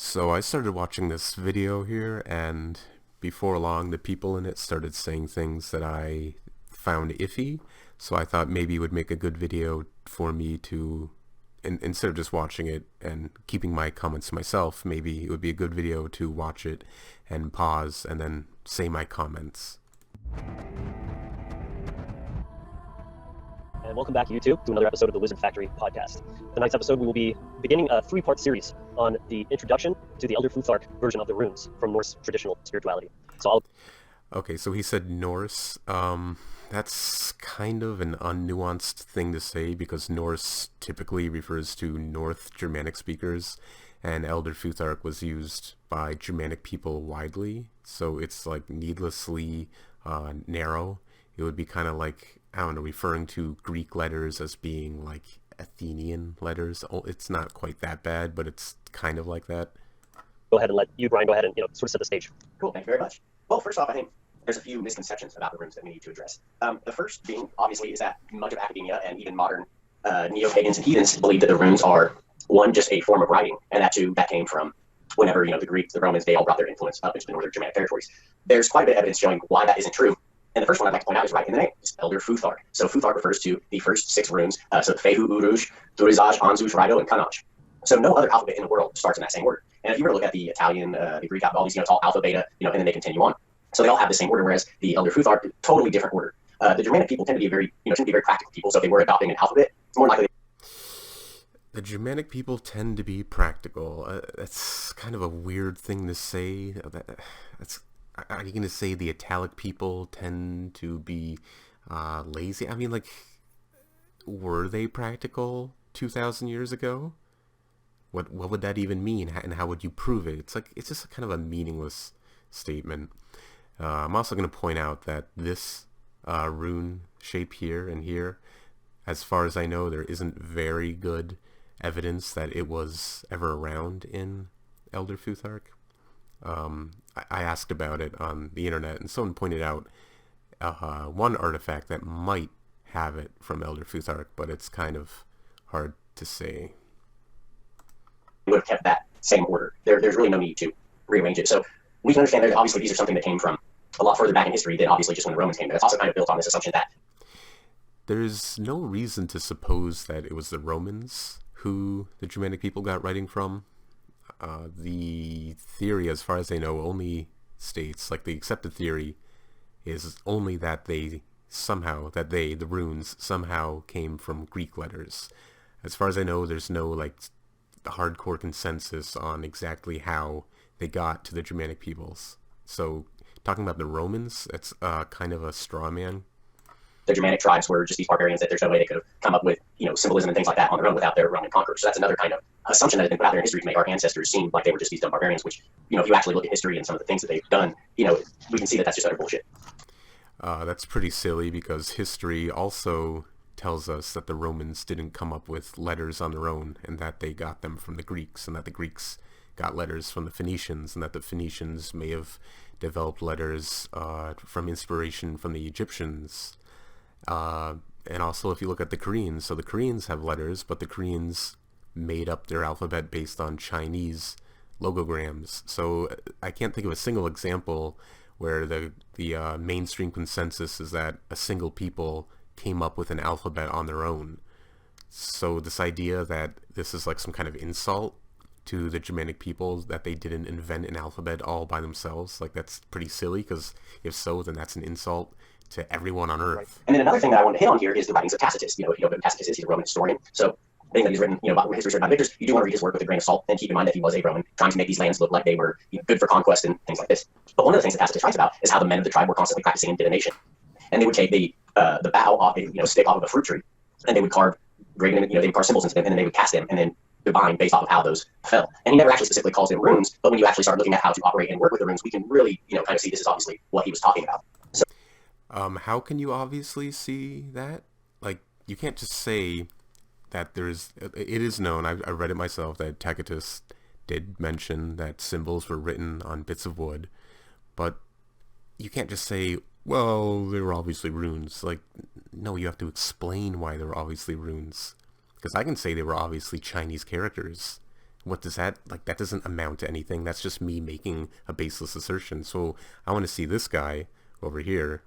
So I started watching this video here, and before long, the people in it started saying things that I found iffy. So I thought maybe it would make a good video for me to, instead of just watching it and keeping my comments to myself, maybe it would be a good video to watch it and pause and then say my comments. And welcome back, YouTube, to another episode of the Wizard Factory podcast. Tonight's episode, we will be beginning a three-part series on the introduction to the Elder Futhark version of the runes from Norse traditional spirituality. Okay, so he said Norse. That's kind of an unnuanced thing to say because Norse typically refers to North Germanic speakers, and Elder Futhark was used by Germanic people widely, so it's like needlessly narrow. It would be kind of like, I don't know, referring to Greek letters as being like Athenian letters. It's not quite that bad, but it's kind of like that. Go ahead and let you, Brian, go ahead and sort of set the stage. Cool, thank you very much. Well, first off, I think there's a few misconceptions about the runes that we need to address. The first being, obviously, is that much of academia and even modern neo-pagans and heathens believe that the runes are, one, just a form of writing, and that, two, that came from whenever, the Greeks, the Romans, they all brought their influence up into the northern Germanic territories. There's quite a bit of evidence showing why that isn't true. And the first one I'd like to point out is right in the name. It's Elder Futhark. So Futhark refers to the first six runes, so Fehu, Uruj, Durizaj, Anzuj, Rido, and Kanaj. So no other alphabet in the world starts in that same order. And if you were to look at the Italian, the Greek alphabet, all these, it's all alpha, beta, and then they continue on. So they all have the same order, whereas the Elder Futhark, totally different order. The Germanic people tend to be tend to be very practical people. So if they were adopting an alphabet, it's more likely. The Germanic people tend to be practical. That's kind of a weird thing to say. Are you going to say the Italic people tend to be lazy? I mean, like, were they practical 2,000 years ago? What would that even mean, and how would you prove it? It's just kind of a meaningless statement. I'm also going to point out that this rune shape here and here, as far as I know, there isn't very good evidence that it was ever around in Elder Futhark. I asked about it on the internet, and someone pointed out one artifact that might have it from Elder Futhark, but it's kind of hard to say. Would have kept that same order. There's really no need to rearrange it. So we can understand that obviously these are something that came from a lot further back in history than obviously just when the Romans came. But it's also kind of built on this assumption that there's no reason to suppose that it was the Romans who the Germanic people got writing from. The theory, as far as I know, only states, like the accepted theory, is only that the runes somehow came from Greek letters. As far as I know, there's no like hardcore consensus on exactly how they got to the Germanic peoples. So talking about the Romans, it's kind of a straw man. The Germanic tribes were just these barbarians that there's no way they could have come up with, symbolism and things like that on their own without their Roman conquerors. So that's another kind of assumption that has been put out there in history to make our ancestors seem like they were just these dumb barbarians, which, if you actually look at history and some of the things that they've done, we can see that that's just utter bullshit. That's pretty silly because history also tells us that the Romans didn't come up with letters on their own, and that they got them from the Greeks, and that the Greeks got letters from the Phoenicians, and that the Phoenicians may have developed letters from inspiration from the Egyptians. And also if you look at the Koreans, so the Koreans have letters, but the Koreans made up their alphabet based on Chinese logograms. So I can't think of a single example where the mainstream consensus is that a single people came up with an alphabet on their own. So this idea that this is like some kind of insult to the Germanic people, that they didn't invent an alphabet all by themselves, like that's pretty silly, because if so, then that's an insult to everyone on Earth. Right. And then another thing that I want to hit on here is the writings of Tacitus. If you know, Tacitus is, he's a Roman historian. So anything that he's written, about history written by victors, you do want to read his work with a grain of salt and keep in mind that he was a Roman trying to make these lands look like they were good for conquest and things like this. But one of the things that Tacitus writes about is how the men of the tribe were constantly practicing divination. And they would take the bough off, stick off of a fruit tree, and they would carve they would carve symbols into them, and then they would cast them and then divine based off of how those fell. And he never actually specifically calls them runes, but when you actually start looking at how to operate and work with the runes, we can really, kind of see this is obviously what he was talking about. So how can you obviously see that? Like, you can't just say that it is known, I read it myself, that Tacitus did mention that symbols were written on bits of wood, but you can't just say, well, they were obviously runes. Like, no, you have to explain why they were obviously runes. Because I can say they were obviously Chinese characters, what does that, like, that doesn't amount to anything. That's just me making a baseless assertion. So I want to see this guy over here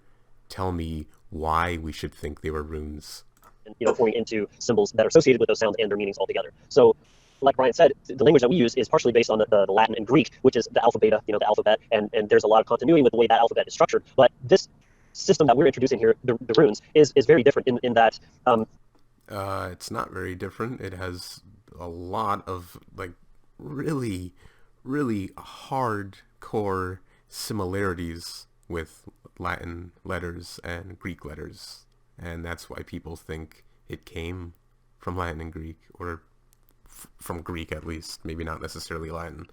tell me why we should think they were runes. And, pouring into symbols that are associated with those sounds and their meanings altogether. So, like Brian said, the language that we use is partially based on the Latin and Greek, which is the alphabet, the alphabet, and there's a lot of continuity with the way that alphabet is structured. But this system that we're introducing here, the runes, is very different in that. It's not very different. It has a lot of, like, really, really hardcore similarities with Latin letters and Greek letters. And that's why people think it came from Latin and Greek, or from Greek at least, maybe not necessarily Latin.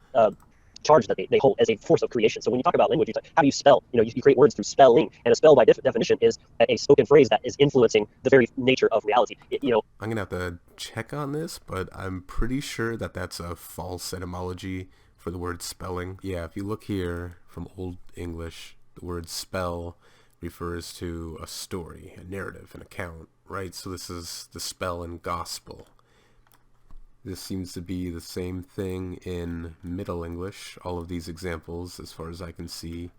Charge that they hold as a force of creation. So when you talk about language, how do you spell? You create words through spelling, and a spell by definition is a spoken phrase that is influencing the very nature of reality. I'm gonna have to check on this, but I'm pretty sure that that's a false etymology for the word spelling. Yeah, if you look here from Old English, the word spell refers to a story, a narrative, an account, right? So this is the spell in gospel. This seems to be the same thing in Middle English. All of these examples, as far as I can see,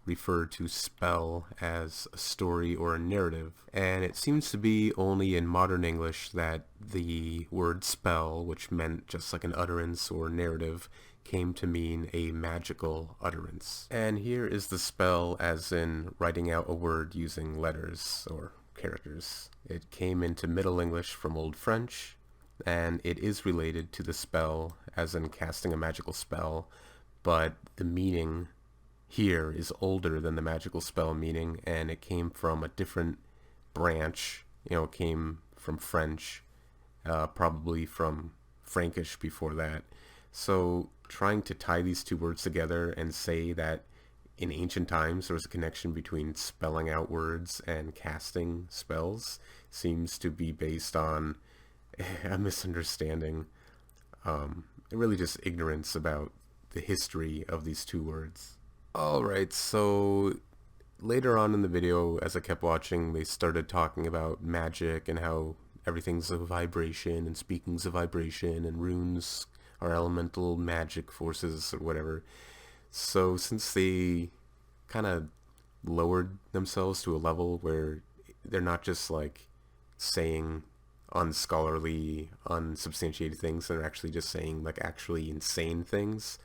refer to spell as a story or a narrative. And it seems to be only in modern English that the word spell, which meant just like an utterance or narrative, came to mean a magical utterance. And here is the spell as in writing out a word using letters or characters. It came into Middle English from Old French, and it is related to the spell as in casting a magical spell, but the meaning here is older than the magical spell meaning, and it came from a different branch. It came from French, probably from Frankish before that. So trying to tie these two words together and say that in ancient times there was a connection between spelling out words and casting spells seems to be based on a misunderstanding, really just ignorance about the history of these two words. Alright, so later on in the video, as I kept watching, they started talking about magic and how everything's a vibration and speaking's a vibration and runes are elemental magic forces or whatever. So since they kind of lowered themselves to a level where they're not just like saying unscholarly, unsubstantiated things, they're actually just saying like actually insane things,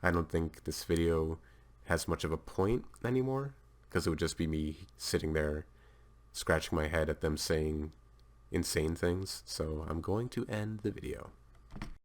I don't think this video has much of a point anymore, because it would just be me sitting there scratching my head at them saying insane things. So I'm going to end the video.